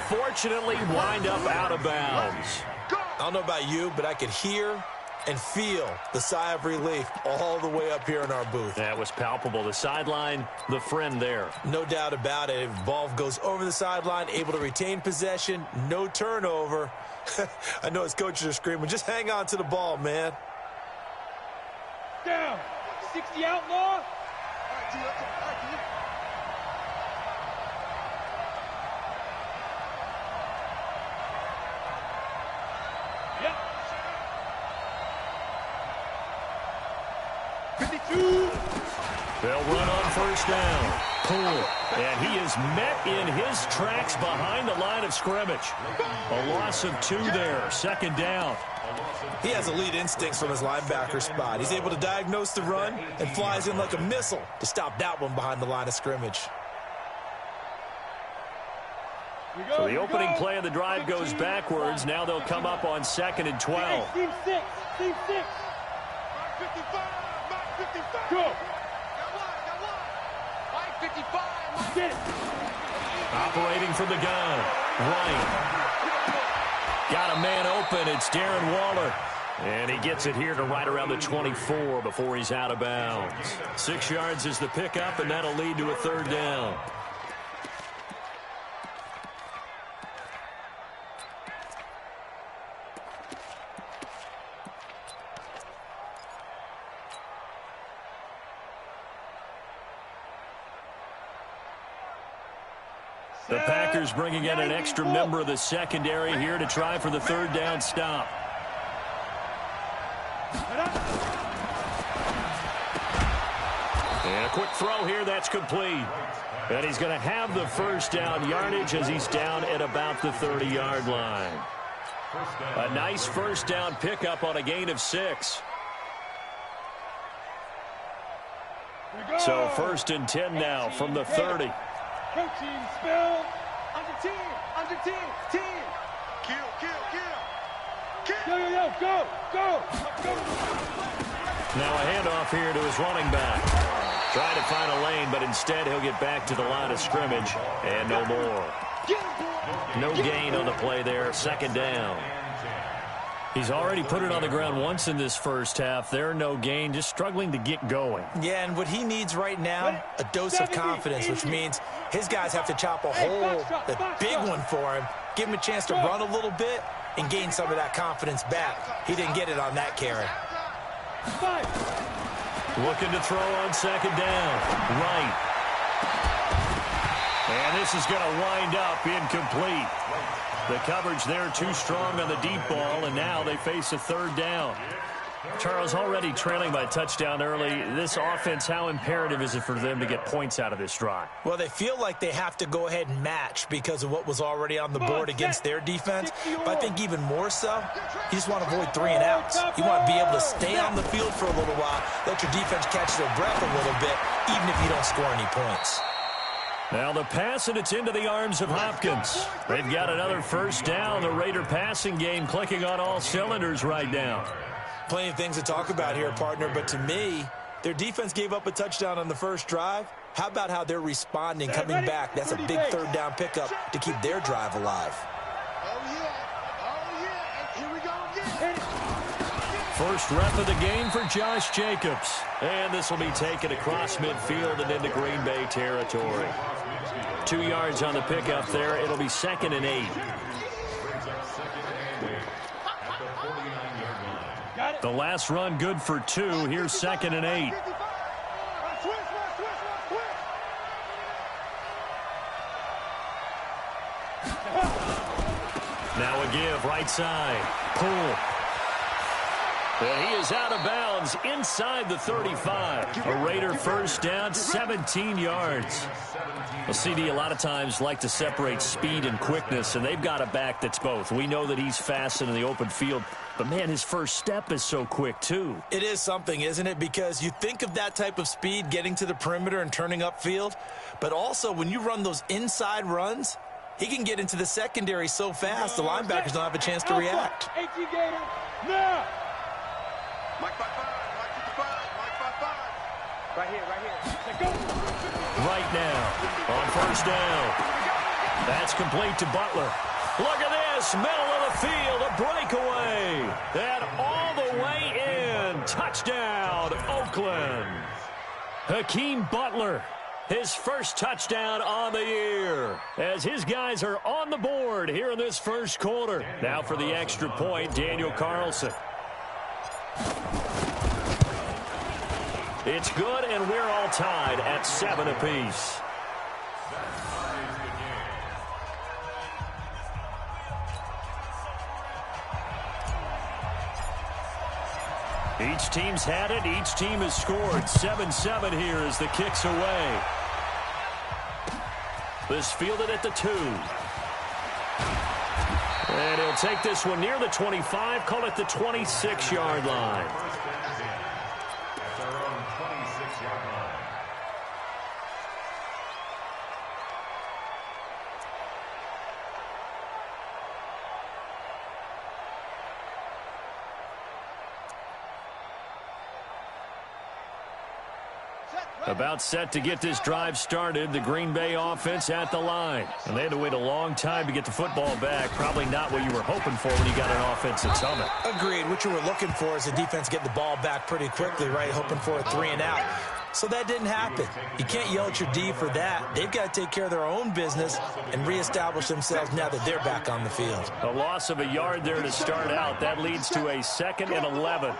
unfortunately wind up out of bounds. I don't know about you, but I could hear and feel the sigh of relief all the way up here in our booth. That was palpable. The sideline, the friend there. No doubt about it. If the ball goes over the sideline, able to retain possession, no turnover. I know his coaches are screaming, just hang on to the ball, man. Down. 60 outlaw. Yep. 52. They'll run on first down. Pull. And he is met in his tracks behind the line of scrimmage. A loss of 2 there. Second down. He has elite instincts from his linebacker spot. He's able to diagnose the run and flies in like a missile to stop that one behind the line of scrimmage. So the opening play of the drive goes backwards. Now they'll come up on 2nd and 12. Team 6. Team 6. 55. Go. 55. Get it. Operating from the gun. Right. Got a man open. It's Darren Waller. And he gets it here to right around the 24 before he's out of bounds. 6 yards is the pickup, and that'll lead to a 3rd down. The Packers bringing in an extra member of the secondary here to try for the 3rd down stop. And a quick throw here, that's complete. And he's going to have the 1st down yardage as he's down at about the 30-yard line. A nice 1st down pickup on a gain of 6. So 1st and 10 now from the 30. Coaching spell. Under team. Kill. Yo, go. Now a handoff here to his running back. Trying to find a lane, but instead he'll get back to the line of scrimmage. And no more. No gain on the play there. 2nd down. He's already put it on the ground once in this first half. There, no gain, just struggling to get going. Yeah, and what he needs right now, a dose of confidence, which means his guys have to chop a hole, a big one for him, give him a chance to run a little bit and gain some of that confidence back. He didn't get it on that carry. Looking to throw on 2nd down. Right. And this is going to wind up incomplete. The coverage there too strong on the deep ball, and now they face a 3rd down. Charles, already trailing by a touchdown early. This offense, how imperative is it for them to get points out of this drive? Well, they feel like they have to go ahead and match because of what was already on the board against their defense. But I think even more so, you just want to avoid 3 and outs. You want to be able to stay on the field for a little while, let your defense catch their breath a little bit, even if you don't score any points. Now the pass, and it's into the arms of Hopkins. They've got another 1st down. The Raider passing game clicking on all cylinders right now. Plenty of things to talk about here, partner, but to me, their defense gave up a touchdown on the first drive. How about how they're responding, coming back? That's a big 3rd down pickup to keep their drive alive. Here we go again. First rep of the game for Josh Jacobs. And this will be taken across midfield and into Green Bay territory. 2 yards on the pickup there. It'll be 2nd and 8. The last run good for 2. Here's 2nd and 8. Now a give, right side. Pull. And he is out of bounds inside the 35. A Raider 1st down, 17 yards. Well, CD, a lot of times like to separate speed and quickness, and they've got a back that's both. We know that he's fast in the open field, but, man, his first step is so quick, too. It is something, isn't it? Because you think of that type of speed getting to the perimeter and turning upfield, but also when you run those inside runs, he can get into the secondary so fast the linebackers don't have a chance to react. Now. Mike 55, Mike 55, Mike 55. Right here. Right now, on 1st down. That's complete to Butler. Look at this, middle of the field, a breakaway. And all the way in. Touchdown, Oakland. Hakeem Butler, his first touchdown on the year, as his guys are on the board here in this first quarter. Now for the extra point, Daniel Carlson. It's good, and we're all tied at 7 apiece. Each team's had it. Each team has scored. 7-7 here as the kick's away. This fielded at the 2. And he'll take this one near the 25, call it the 26-yard line. About set to get this drive started, the Green Bay offense at the line. And they had to wait a long time to get the football back. Probably not what you were hoping for when you got an offense at Summit. Agreed. What you were looking for is the defense get the ball back pretty quickly, right? Hoping for a 3-and-out. So that didn't happen. You can't yell at your D for that. They've got to take care of their own business and reestablish themselves now that they're back on the field. A loss of a yard there to start out. That leads to a 2nd and 11.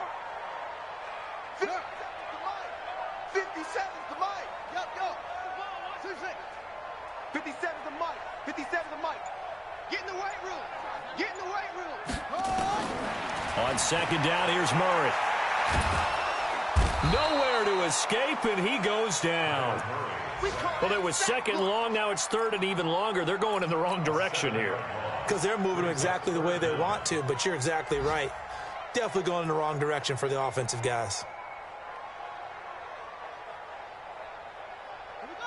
57 the mic. 57 the mic. Get in the weight room. Get in the weight room. Oh. On 2nd down, here's Murray. Nowhere to escape, and he goes down. Well, it was 2nd long. Now it's 3rd and even longer. They're going in the wrong direction here. Because they're moving them exactly the way they want to, but you're exactly right. Definitely going in the wrong direction for the offensive guys.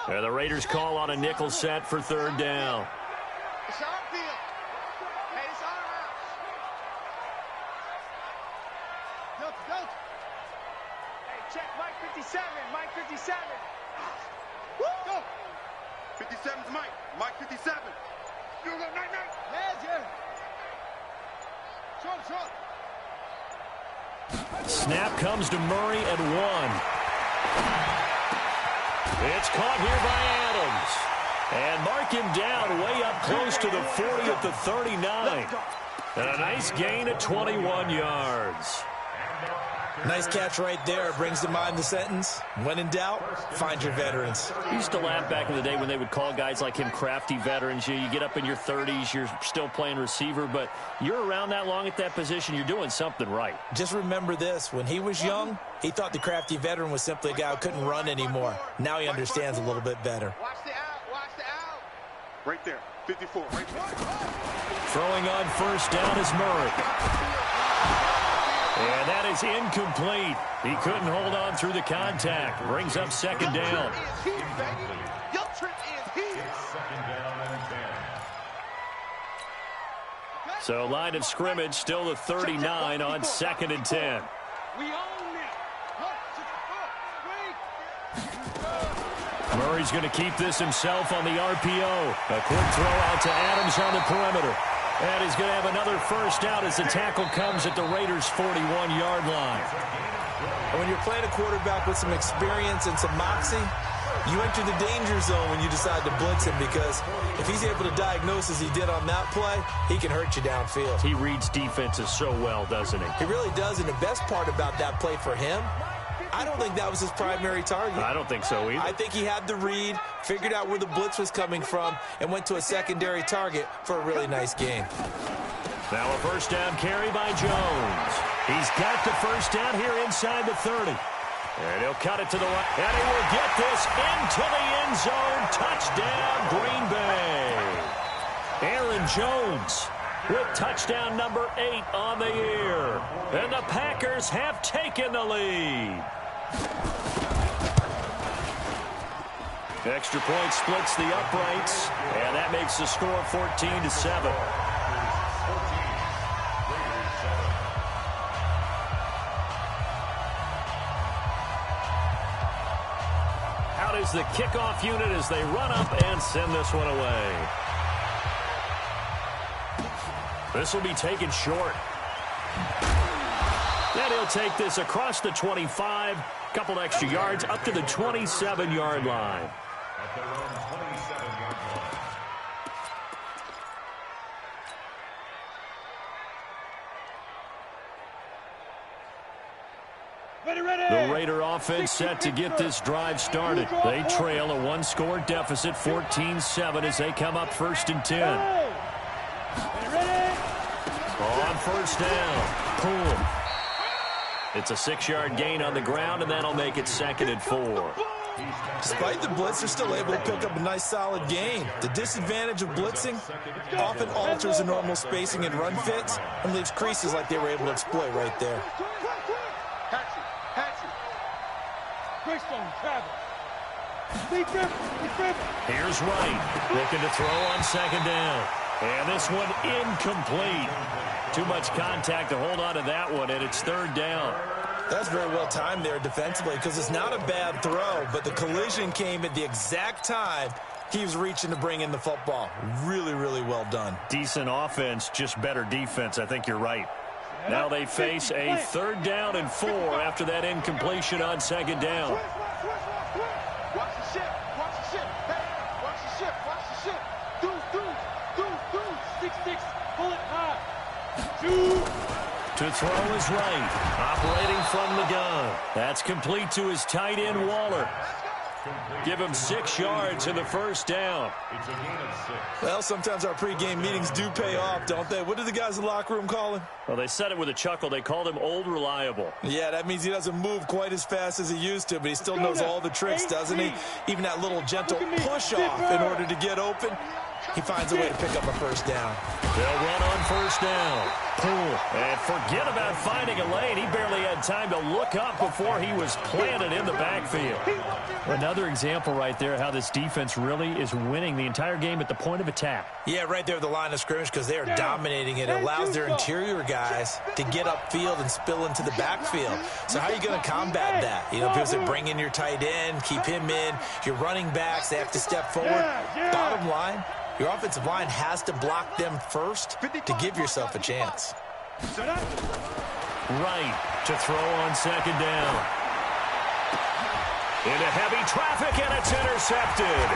And the Raiders call on a nickel set for 3rd down. It's our field. Hey, it's our house. Go. Hey, check Mike 57. Mike 57. Woo! Go. 57's Mike. Mike 57. You go, night. Heads, yeah. Snap comes to Murray at 1. It's caught here by Adams. And mark him down way up close to the 40 at the 39. And a nice gain of 21 yards. Nice catch right there. Brings to mind the sentence, when in doubt, find your veterans. I used to laugh back in the day when they would call guys like him crafty veterans. You get up in your 30s, you're still playing receiver, but you're around that long at that position, you're doing something right. Just remember this. When he was young, he thought the crafty veteran was simply a guy who couldn't run anymore. Now he understands a little bit better. Watch the out. Watch the out. Right there. 54. Right there. Throwing on 1st down is Murray. And that is incomplete. He couldn't hold on through the contact. Brings up 2nd down. Your trip is here. So line of scrimmage still the 39 on 2nd and 10. We own it. Murray's going to keep this himself on the RPO. A quick throw out to Adams on the perimeter. And he's going to have another 1st down as the tackle comes at the Raiders' 41-yard line. And when you're playing a quarterback with some experience and some moxie, you enter the danger zone when you decide to blitz him, because if he's able to diagnose as he did on that play, he can hurt you downfield. He reads defenses so well, doesn't he? He really does, and the best part about that play for him, I don't think that was his primary target. I don't think so either. I think he had the read, figured out where the blitz was coming from, and went to a secondary target for a really nice gain. Now a 1st down carry by Jones. He's got the 1st down here inside the 30. And he'll cut it to the right. And he will get this into the end zone. Touchdown, Green Bay. Aaron Jones with touchdown number 8 on the year. And the Packers have taken the lead. Extra point splits the uprights, and that makes the score 14-7. Out is the kickoff unit as they run up and send this one away. This will be taken short. And he'll take this across the 25, couple extra yards, up to the 27-yard line. At their own 27-yard line. The Raider offense set to get this drive started. They trail a one-score deficit, 14-7, as they come up 1st and 10. On 1st down, Poole. It's a 6-yard gain on the ground, and that'll make it 2nd and 4. Despite the blitz, they're still able to pick up a nice, solid gain. The disadvantage of blitzing often alters the normal spacing and run fits and leaves creases like they were able to exploit right there. Here's Wright, looking to throw on 2nd down. And this one incomplete. Too much contact to hold on to that one, and it's 3rd down. That's very well timed there defensively because it's not a bad throw, but the collision came at the exact time he was reaching to bring in the football. Really, really well done. Decent offense, just better defense. I think you're right. Now they face a 3rd down and 4 after that incompletion on 2nd down. Watch the ship. Watch the ship. Hey, watch the ship. Watch the ship. Dude. 6-6. Pull it high. To throw is Wright, operating from the gun. That's complete to his tight end, Waller. Give him 6 yards in the 1st down. It's a gain of 6. Well, sometimes our pregame meetings do pay off, don't they? What did the guys in the locker room call him? Well, they said it with a chuckle. They called him Old Reliable. Yeah, that means he doesn't move quite as fast as he used to, but he still knows all the tricks, doesn't he? Even that little gentle push-off in order to get open. He finds a way to pick up a 1st down. They'll run on 1st down. Poole. And forget about finding a lane. He barely had time to look up before he was planted in the backfield. Another example right there how this defense really is winning the entire game at the point of attack. Yeah, right there at the line of scrimmage because they are dominating it. It allows their interior guys to get upfield and spill into the backfield. So how are you going to combat that? You know, because they bring in your tight end, keep him in. Your running backs, they have to step forward. Bottom line, your offensive line has to block them first to give yourself a chance. Right to throw on 2nd down. Into heavy traffic, and it's intercepted.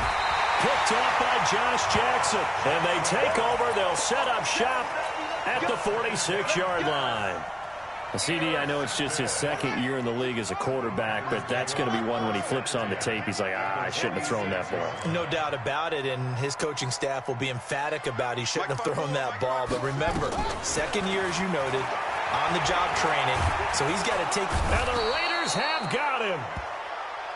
Picked off by Josh Jackson. And they take over. They'll set up shop at the 46-yard line. CD, I know it's just his 2nd year in the league as a quarterback, but that's going to be one when he flips on the tape. He's like, I shouldn't have thrown that ball. No doubt about it, and his coaching staff will be emphatic about he shouldn't have thrown that ball. But remember, 2nd year, as you noted, on-the-job training, so he's got to take... Now the Raiders have got him.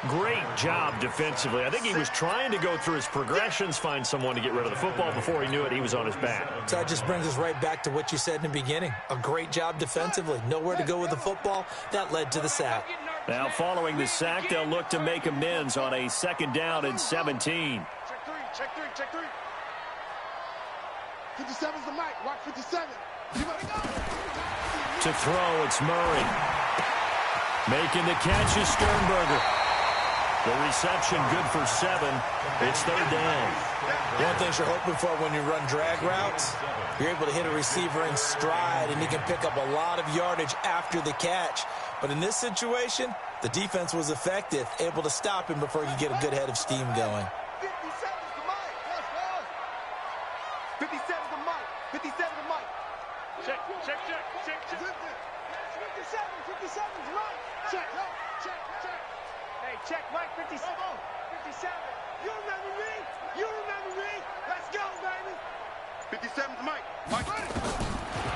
Great job defensively. I think he was trying to go through his progressions, find someone to get rid of the football. Before he knew it, he was on his back. So that just brings us right back to what you said in the beginning. A great job defensively. Nowhere to go with the football. That led to the sack. Now following the sack, they'll look to make amends on a 2nd down and 17. Check three. 57's the mic. Watch 57. You better go. To throw, it's Murray. Making the catch is Sternberger. The reception good for 7. It's 3rd down. One thing you're hoping for when you run drag routes, you're able to hit a receiver in stride, and he can pick up a lot of yardage after the catch. But in this situation, the defense was effective, able to stop him before he could get a good head of steam going. 57's the mic. 57's the mic. 57's the mic. Check. 57's right. Check. Hey, check, Mike, 57. 57. You remember me? Let's go, baby. 57's Mike. Ready.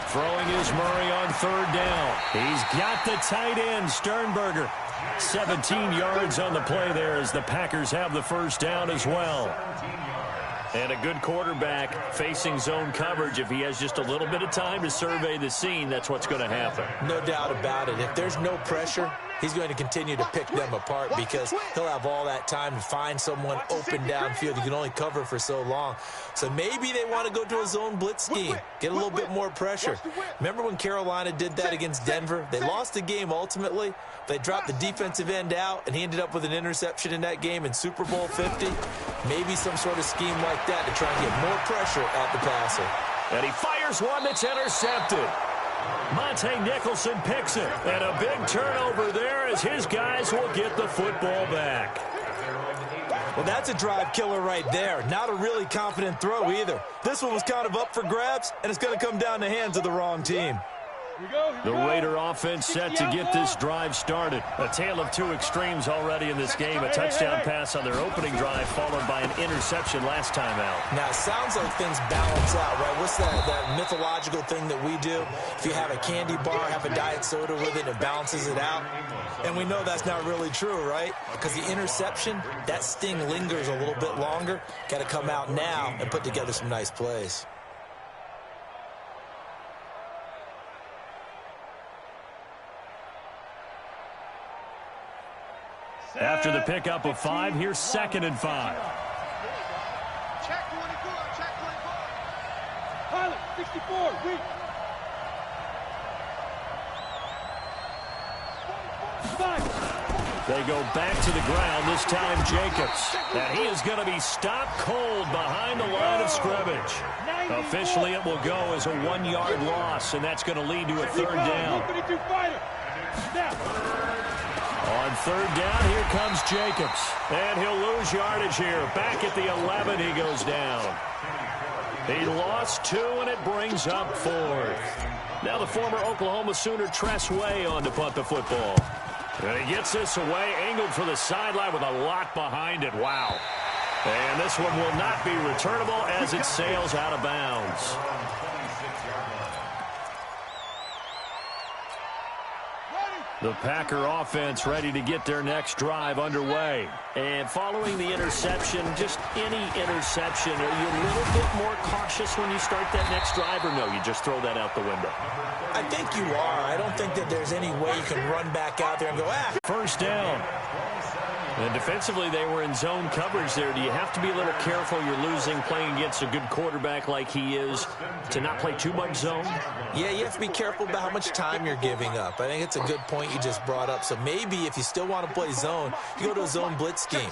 Throwing is Murray on 3rd down. He's got the tight end, Sternberger. 17 yards on the play there as the Packers have the 1st down as well. And a good quarterback facing zone coverage. If he has just a little bit of time to survey the scene, that's what's going to happen. No doubt about it. If there's no pressure, he's going to continue to pick them apart because he'll have all that time to find someone open downfield. He can only cover for so long. So maybe they want to go to a zone blitz scheme, get a little bit more pressure. Remember when Carolina did that against Denver? They lost the game ultimately. They dropped the defensive end out, and he ended up with an interception in that game in Super Bowl 50. Maybe some sort of scheme like that to try and get more pressure at the passer. And he fires one that's intercepted. Monte Nicholson picks it. And a big turnover there as his guys will get the football back. Well, that's a drive killer right there. Not a really confident throw either. This one was kind of up for grabs, and it's going to come down the hands of the wrong team. The Raider offense set to get this drive started. A tale of two extremes already in this game. A touchdown pass on their opening drive followed by an interception last time out. Now, it sounds like things balance out, right? What's that mythological thing that we do? If you have a candy bar, have a diet soda with it, it balances it out. And we know that's not really true, right? Because the interception, that sting lingers a little bit longer. Got to come out now and put together some nice plays. After the pickup of 5, here's 2nd and 5. Check 24, check 24. Pilot, 64, weak. They go back to the ground, this time Jacobs. And he is going to be stopped cold behind the line of scrimmage. Officially, it will go as a 1-yard loss, and that's going to lead to a 3rd down. On 3rd down, here comes Jacobs. And he'll lose yardage here. Back at the 11, he goes down. He lost 2, and it brings up 4th. Now the former Oklahoma Sooner Tress Way on to punt the football. And he gets this away, angled for the sideline with a lot behind it. Wow. And this one will not be returnable as it sails out of bounds. The Packer offense ready to get their next drive underway. And following the interception, just any interception, are you a little bit more cautious when you start that next drive, or no, you just throw that out the window? I think you are. I don't think that there's any way you can run back out there and go, ah. 1st down. And defensively, they were in zone coverage there. Do you have to be a little careful? You're losing playing against a good quarterback like he is to not play too much zone? Yeah, you have to be careful about how much time you're giving up. I think it's a good point you just brought up. So maybe if you still want to play zone, you go to a zone blitz scheme.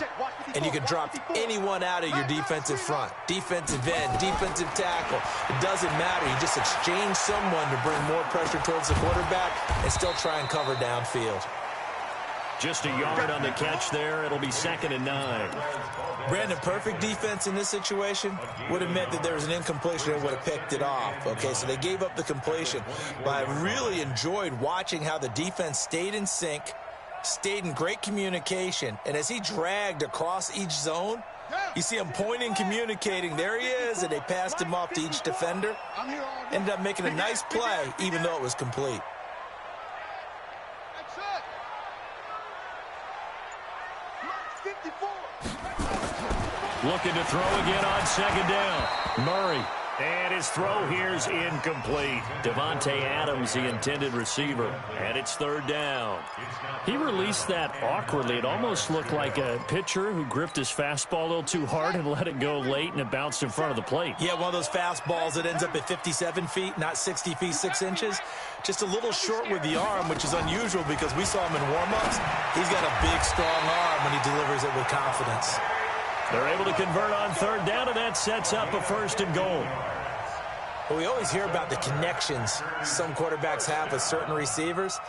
And you can drop anyone out of your defensive front. Defensive end, defensive tackle. It doesn't matter. You just exchange someone to bring more pressure towards the quarterback and still try and cover downfield. Just a yard on the catch there. It'll be 2nd and 9. Brandon, perfect defense in this situation would have meant that there was an incompletion and would have picked it off. Okay, so they gave up the completion. But I really enjoyed watching how the defense stayed in sync, stayed in great communication, and as he dragged across each zone, you see him pointing, communicating. There he is, and they passed him off to each defender. Ended up making a nice play, even though it was complete. Looking to throw again on 2nd down. Murray. And his throw here's incomplete. Devontae Adams, the intended receiver. And it's 3rd down. He released that awkwardly. It almost looked like a pitcher who gripped his fastball a little too hard and let it go late, and it bounced in front of the plate. Yeah, one of those fastballs that ends up at 57 feet, not 60 feet, 6 inches. Just a little short with the arm, which is unusual because we saw him in warm-ups. He's got a big, strong arm when he delivers it with confidence. They're able to convert on 3rd down, and that sets up a 1st and goal. Well, we always hear about the connections some quarterbacks have with certain receivers.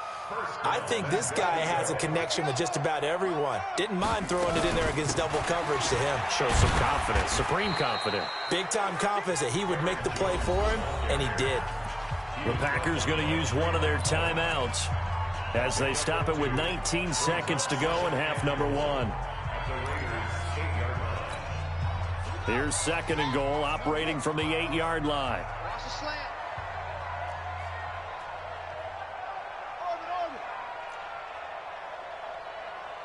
I think this guy has a connection with just about everyone. Didn't mind throwing it in there against double coverage to him. Shows some confidence, supreme confidence. Big-time confidence that he would make the play for him, and he did. The Packers going to use one of their timeouts as they stop it with 19 seconds to go in half number 1. Here's 2nd and goal, operating from the 8-yard line. Watch the slant.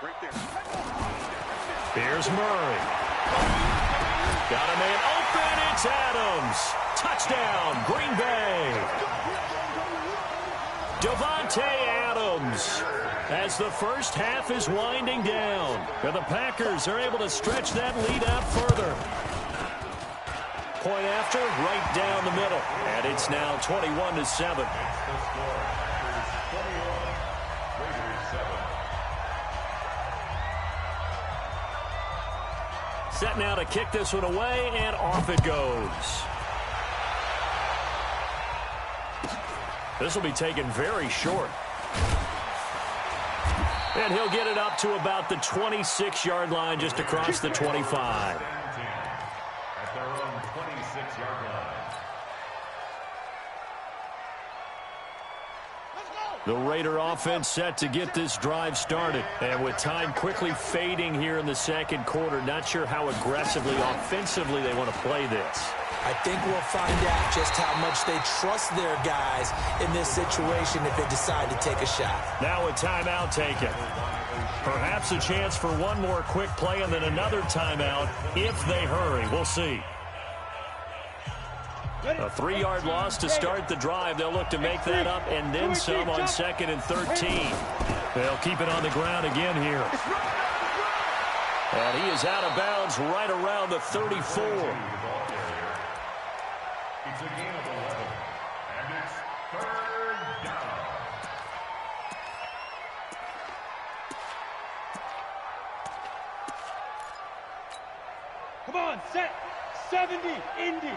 Right there. Here's Murray. Got a man open. It's Adams. Touchdown, Green Bay. Devontae Adams. As the first half is winding down, and the Packers are able to stretch that lead out further. Point after, right down the middle. And it's now 21-7. Set now to kick this one away, and off it goes. This will be taken very short. And he'll get it up to about the 26-yard line, just across the 25. At their own 26-yard line. The Raider offense set to get this drive started. And with time quickly fading here in the second quarter, not sure how aggressively, offensively they want to play this. I think we'll find out just how much they trust their guys in this situation if they decide to take a shot. Now a timeout taken. Perhaps a chance for one more quick play and then another timeout if they hurry. We'll see. A 3-yard loss to start the drive. They'll look to make that up and then some on 2nd and 13. They'll keep it on the ground again here. And he is out of bounds right around the 34. It's a gain of 11, and it's 3rd down. Come on, set. 70, Indy.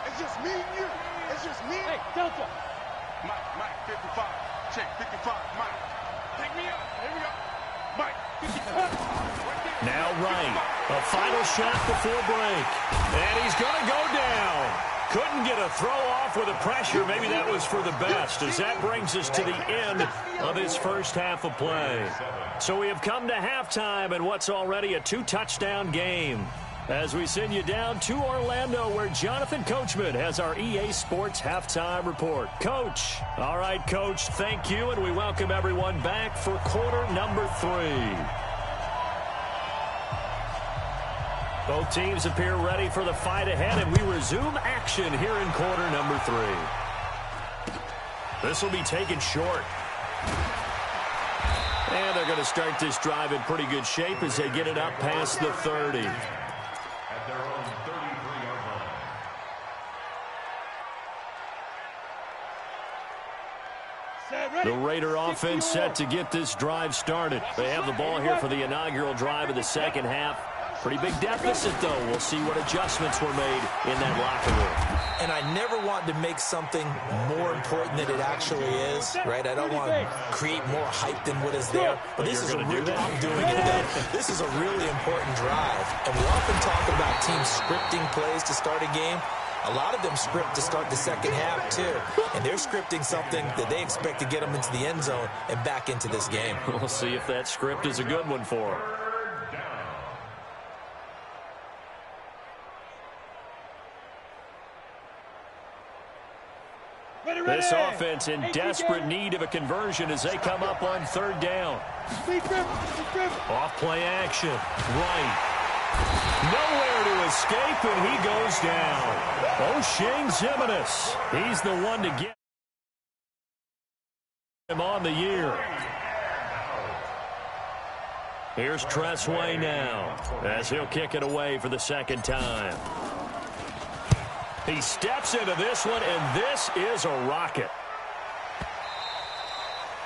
It's just me and you. It's just me. Hey, Delta. Mike, 55. Check, 55. Mike, pick me up. Here we go. Mike, 55. Now right. A final shot before break. And he's going to go down. Couldn't get a throw off with the pressure. Maybe that was for the best, as that brings us to the end of this first half of play. So we have come to halftime in what's already a 2-touchdown game, as we send you down to Orlando, where Jonathan Coachman has our EA Sports halftime report. Coach. All right, Coach, thank you, and we welcome everyone back for quarter number 3. Both teams appear ready for the fight ahead, and we resume action here in quarter number 3. This will be taken short. And they're going to start this drive in pretty good shape as they get it up past the 30. At their own 33-yard line. The Raider offense set to get this drive started. They have the ball here for the inaugural drive of the second half. Pretty big deficit, though. We'll see what adjustments were made in that locker room. And I never want to make something more important than it actually is, right? I don't want to create more hype than what is there. But this is a really, I'm doing it though. This is a really important drive. And we often talk about teams scripting plays to start a game. A lot of them script to start the second half, too. And they're scripting something that they expect to get them into the end zone and back into this game. We'll see if that script is a good one for them. This offense in desperate need of a conversion as they come up on 3rd down. Off play action. Right. Nowhere to escape, and he goes down. O'Shane Zimenez. He's the one to get him on the year. Here's Tressway now as he'll kick it away for the second time. He steps into this one, and this is a rocket.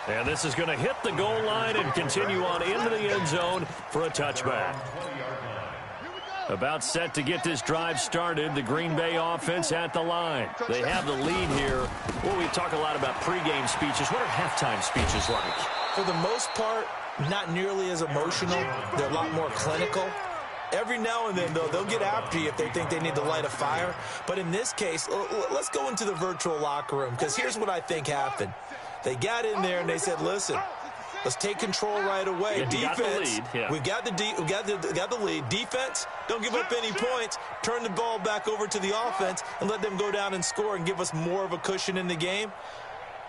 And this is going to hit the goal line and continue on into the end zone for a touchback. About set to get this drive started, the Green Bay offense at the line. They have the lead here. Well, we talk a lot about pregame speeches. What are halftime speeches like? For the most part, not nearly as emotional. They're a lot more clinical. Every now and then, though, they'll get after you if they think they need to light a fire. But in this case, let's go into the virtual locker room, because here's what I think happened. They got in there and they said, listen, let's take control right away. Defense, we've got the lead. Defense, don't give up any points. Turn the ball back over to the offense and let them go down and score and give us more of a cushion in the game.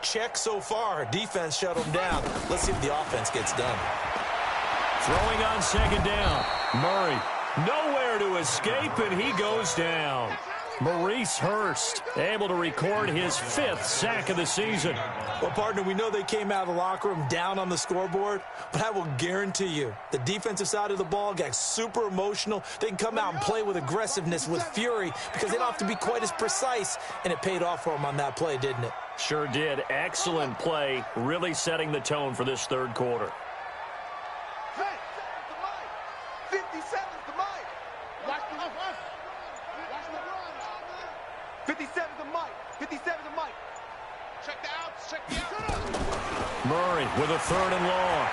Check so far. Defense shut them down. Let's see if the offense gets done. Throwing on 2nd down. Murray, nowhere to escape, and he goes down. Maurice Hurst, able to record his 5th sack of the season. Well, partner, we know they came out of the locker room down on the scoreboard, but I will guarantee you the defensive side of the ball got super emotional. They can come out and play with aggressiveness, with fury, because they don't have to be quite as precise, and it paid off for them on that play, didn't it? Sure did. Excellent play, really setting the tone for this 3rd quarter. 57's the mic. 57 57's a Mike. 57's a Mike. Check the outs. Check the outs. Murray with a 3rd and long.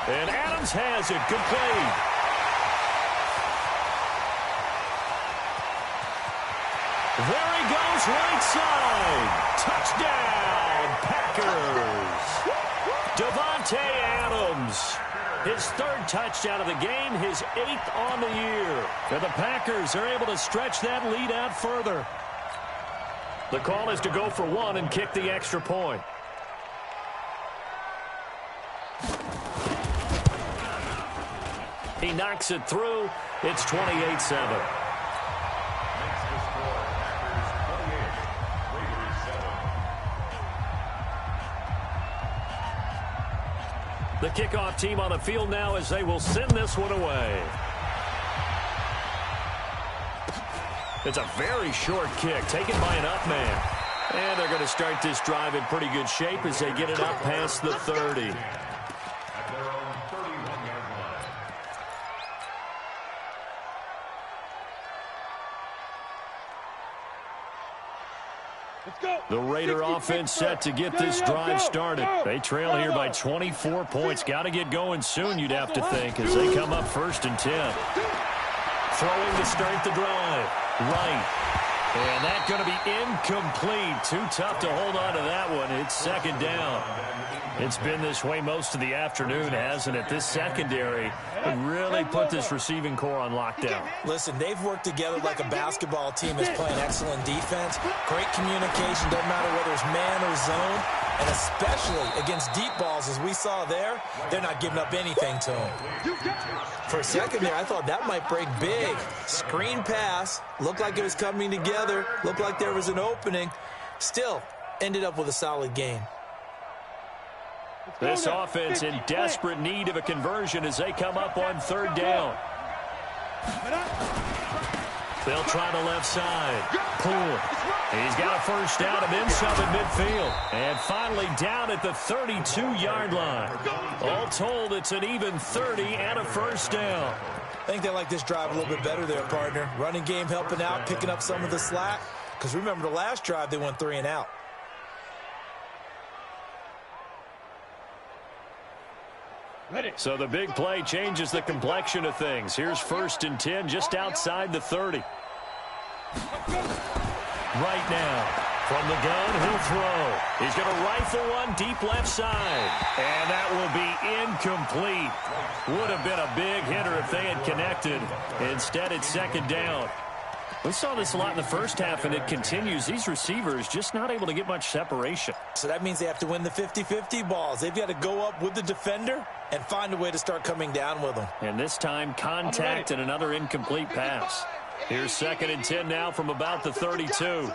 And Adams has it. Good play. There he goes, right side. Touchdown, Packers. Davante Adams. His 3rd touchdown of the game, his 8th on the year. And the Packers are able to stretch that lead out further. The call is to go for 1 and kick the extra point. He knocks it through. It's 28-7. The kickoff team on the field now as they will send this one away. It's a very short kick taken by an up man. And they're going to start this drive in pretty good shape as they get it up past the 30. At their own 31-yard line. Let's go. The Raider offense set to get this drive started. They trail here by 24 points. Got to get going soon, you'd have to think, as they come up 1st and 10. Throwing to start the drive. Right. And that's going to be incomplete. Too tough to hold on to that one. It's 2nd down. It's been this way most of the afternoon, hasn't it? This secondary really put this receiving core on lockdown. Listen, they've worked together like a basketball team that's playing excellent defense. Great communication, doesn't matter whether it's man or zone. And especially against deep balls, as we saw there, they're not giving up anything to them. For a second there, I thought that might break big. Screen pass, looked like it was coming together, looked like there was an opening. Still, ended up with a solid game. This offense in desperate need of a conversion as they come up on 3rd down. They'll try the left side. Poole. He's got a 1st down and then some at midfield. And finally down at the 32-yard line. All told, it's an even 30 and a 1st down. I think they like this drive a little bit better there, partner. Running game helping out, picking up some of the slack. Because remember the last drive, they went 3 and out. So the big play changes the complexion of things. Here's 1st and 10 just outside the 30. Right now, from the gun, he'll throw. He's going to rifle one deep left side. And that will be incomplete. Would have been a big hitter if they had connected. Instead, it's 2nd down. We saw this a lot in the first half, and it continues. These receivers just not able to get much separation. So that means they have to win the 50-50 balls. They've got to go up with the defender and find a way to start coming down with them. And this time, contact and another incomplete pass. Here's 2nd and 10 now from about the 32. Check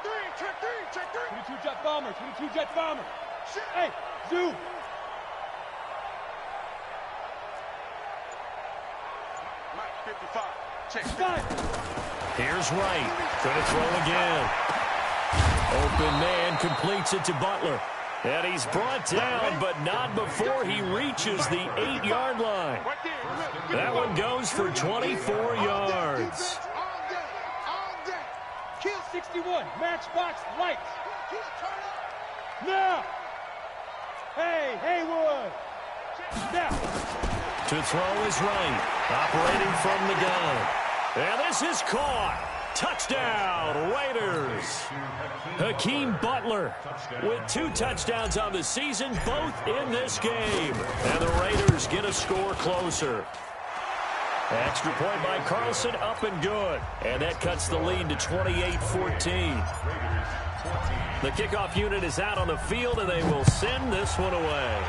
3, check 3, check 3. 22 jet bomber, 22 jet bomber. Hey, zoom. Mike 55. Check 5. Here's Wright. Gonna throw again. Open man completes it to Butler. And he's brought down, but not before he reaches the 8-yard line. That one goes for 24 yards. Kill 61, matchbox lights. Now. Hey, Haywood. Now. To throw is Wright, operating from the gun. And this is caught. Touchdown, Raiders. Hakeem Butler with 2 touchdowns on the season, both in this game. And the Raiders get a score closer. Extra point by Carlson, up and good. And that cuts the lead to 28-14. The kickoff unit is out on the field, and they will send this one away.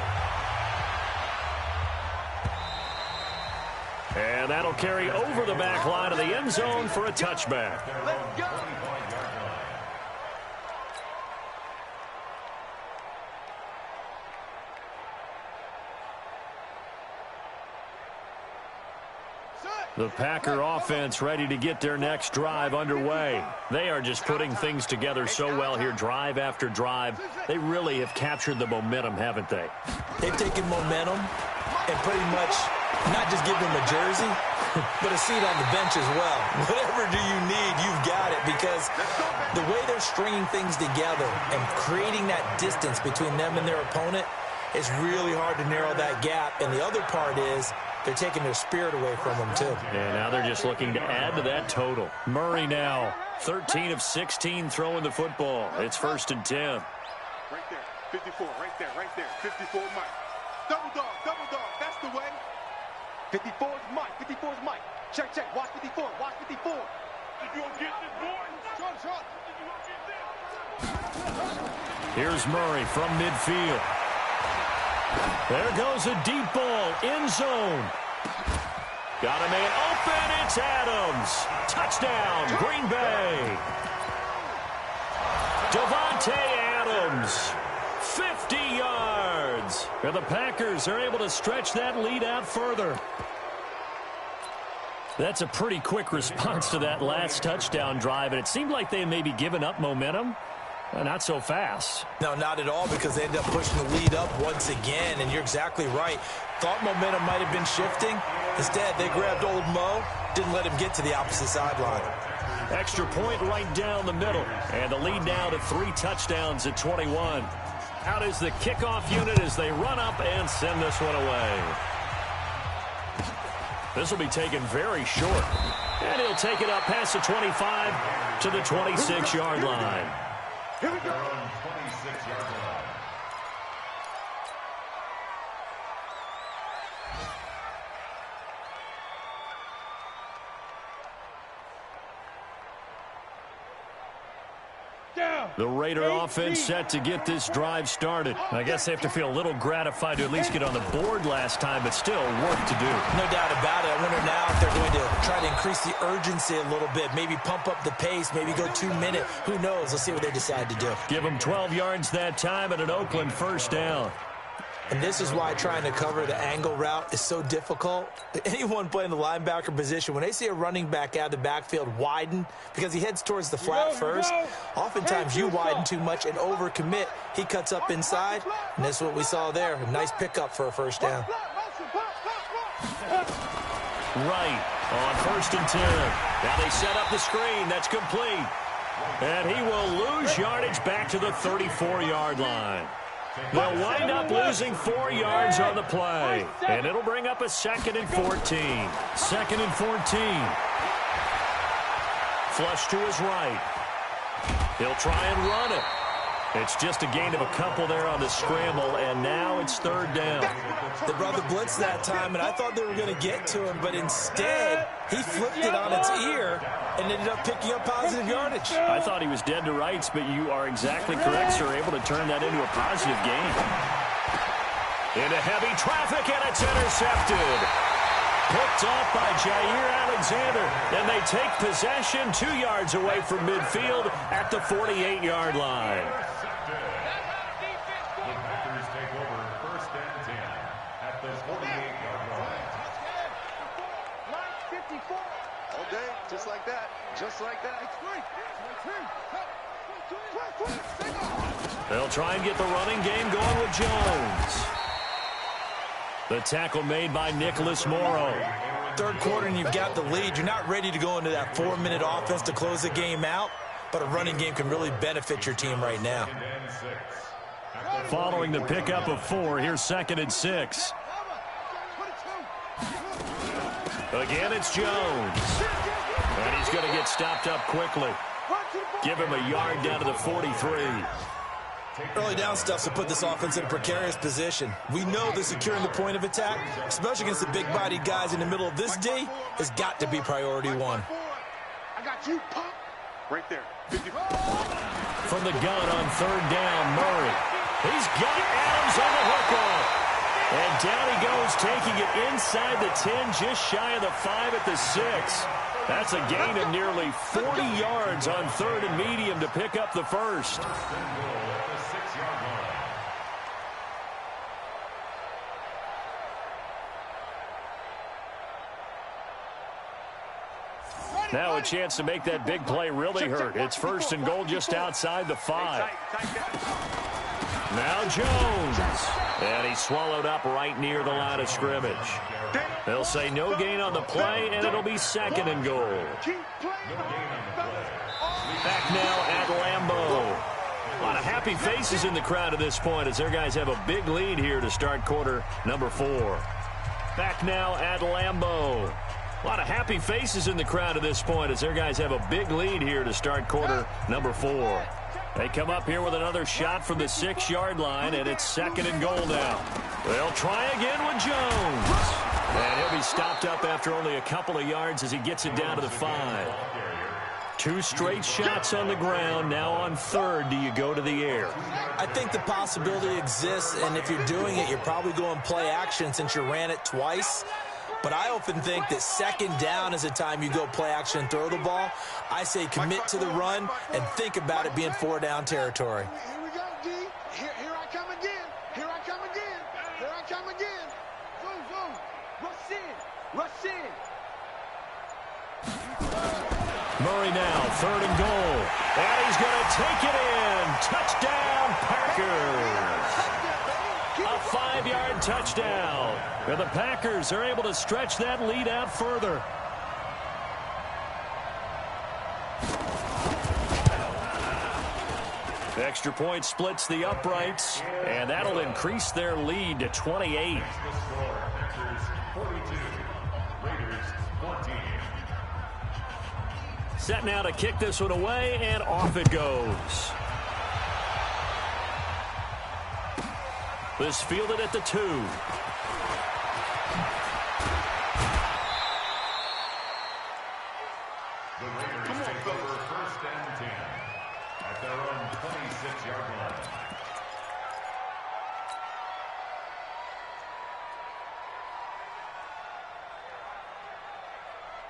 And that'll carry over the back line of the end zone for a touchback. Let's go. The Packer offense ready to get their next drive underway. They are just putting things together so well here, drive after drive. They really have captured the momentum, haven't they? They've taken momentum and pretty much Not just give him a jersey, but a seat on the bench as well. Whatever do you need, you've got it, because the way they're stringing things together and creating that distance between them and their opponent is really hard to narrow that gap. And the other part is they're taking their spirit away from them, too. And now they're just looking to add to that total. Murray now, 13 of 16 throwing the football. It's 1st and 10. Right there, 54, right there, 54 Mike. Double dog, that's the way. 54 is Mike, 54 is Mike. Check, watch 54, watch 54. You gonna get this, boy? Shot. Here's Murray from midfield. There goes a deep ball, end zone. Got a man open, it's Adams. Touchdown, Green Bay. Davante Adams, 50 yards. And the Packers are able to stretch that lead out further. That's a pretty quick response to that last touchdown drive, and it seemed like they may be giving up momentum. Not so fast. No, not at all, because they end up pushing the lead up once again, and you're exactly right. Thought momentum might have been shifting. Instead, they grabbed old Mo, didn't let him get to the opposite sideline. Extra point right down the middle, and the lead now to 3 touchdowns at 21. Out is the kickoff unit as they run up and send this one away. This will be taken very short, and he'll take it up past the 25 to the 26-yard line. Here we go. 26-yard line. The Raider offense set to get this drive started. I guess they have to feel a little gratified to at least get on the board last time, but still work to do. No doubt about it. I wonder now if they're going to try to increase the urgency a little bit, maybe pump up the pace, maybe go 2-minute. Who knows? Let's see what they decide to do. Give them 12 yards that time and an Oakland first down. And this is why trying to cover the angle route is so difficult. Anyone playing the linebacker position, when they see a running back out of the backfield widen, because he heads towards the flat first, oftentimes you widen too much and overcommit. He cuts up inside, and that's what we saw there. A nice pickup for a first down. Right on 1st and 10. Now they set up the screen. That's complete. And he will lose yardage back to the 34-yard line. They'll wind up losing 4 yards on the play. And it'll bring up a 2nd and 14. 2nd and 14. Flush to his right. He'll try and run it. It's just a gain of a couple there on the scramble, and now it's 3rd down. They brought the blitz that time, and I thought they were going to get to him, but instead, he flipped it on its ear and ended up picking up positive yardage. I thought he was dead to rights, but you are exactly correct, sir. Able to turn that into a positive gain. Into heavy traffic, and it's intercepted. Picked off by Jair Alexander, and they take possession 2 yards away from midfield at the 48-yard line. The Packers take over 1st and 10 at the 48-yard line. Line 54. All day, just like that. Just like that. They'll try and get the running game going with Jones. The tackle made by Nicholas Morrow. 3rd quarter and you've got the lead. You're not ready to go into that 4-minute offense to close the game out, but a running game can really benefit your team right now. Following the pickup of 4, here's 2nd and 6. Again, it's Jones. And he's going to get stopped up quickly. Give him a yard down to the 43. Early down stuff to put this offense in a precarious position. We know that securing the point of attack, especially against the big-bodied guys in the middle of this D, has got to be priority 1. I got you, Pop. Right there. 54. From the gun on 3rd down, Murray. He's got Adams on the hook off. And down he goes, taking it inside the 10, just shy of the 5 at the 6. That's a gain of nearly 40 yards on 3rd and medium to pick up the first. Now a chance to make that big play really hurt. It's 1st and goal just outside the 5. Now Jones. And he swallowed up right near the line of scrimmage. They'll say no gain on the play, and it'll be 2nd and goal. Back now at Lambeau. A lot of happy faces in the crowd at this point as their guys have a big lead here to start quarter number 4. Back now at Lambeau. A lot of happy faces in the crowd at this point as their guys have a big lead here to start quarter number 4. They come up here with another shot from the 6-yard line, and it's 2nd and goal now. They'll try again with Jones. And he'll be stopped up after only a couple of yards as he gets it down to the 5. 2 straight shots on the ground. Now on 3rd, do you go to the air? I think the possibility exists, and if you're doing it, you're probably going play action since you ran it twice. But I often think that 2nd down is the time you go play action and throw the ball. I say commit to the run and think about it being 4-down territory. Here we go, D. Here I come again. Here I come again. Here I come again. Boom, boom. Rush in. Rush in. Murray now, 3rd and goal. And he's going to take it in. Touchdown, Packers. A 5-yard touchdown. And the Packers are able to stretch that lead out further. The extra point splits the uprights, and that'll increase their lead to 28. Set now to kick this one away, and off it goes. This fielded at the 2. The Raiders take over 1st and 10 at their own 26-yard line.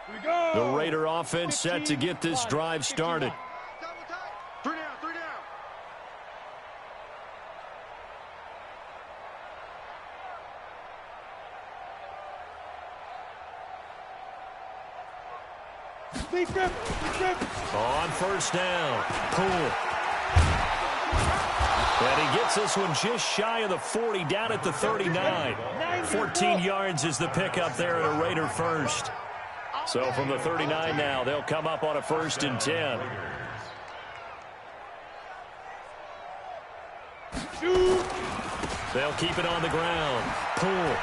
Here we go. The Raider offense set to get this drive started. 3 down, 3 down. On 1st down, Poole. And he gets this one just shy of the 40, down at the 39. 14 yards is the pickup there at a Raider 1st. So from the 39 now, they'll come up on a 1st and 10. They'll keep it on the ground. Poole.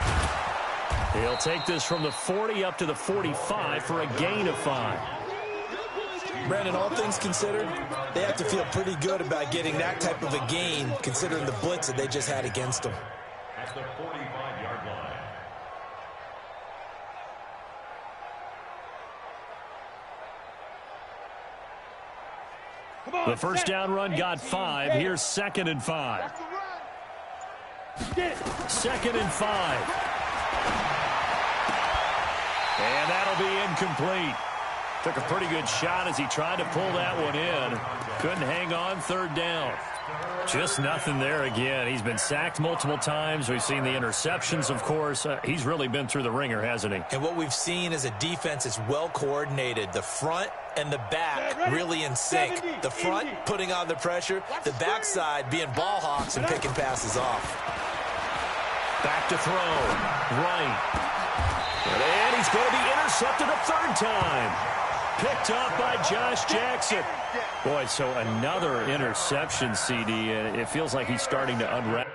He'll take this from the 40 up to the 45 for a gain of 5. Brandon, all things considered, they have to feel pretty good about getting that type of a gain, considering the blitz that they just had against them. At the 45-yard line. The 1st down run got 5. Here's 2nd and 5. 2nd and 5. And that'll be incomplete. Took a pretty good shot as he tried to pull that one in. Couldn't hang on. 3rd down. Just nothing there again. He's been sacked multiple times. We've seen the interceptions, of course. He's really been through the ringer, hasn't he? And what we've seen is a defense that's well coordinated. The front and the back really in sync. The front putting on the pressure. The backside being ball hawks and picking passes off. Back to throw. Right. And he's going to be intercepted a 3rd time. Picked up by Josh Jackson. Boy, so another interception, CD. It feels like he's starting to unwrap.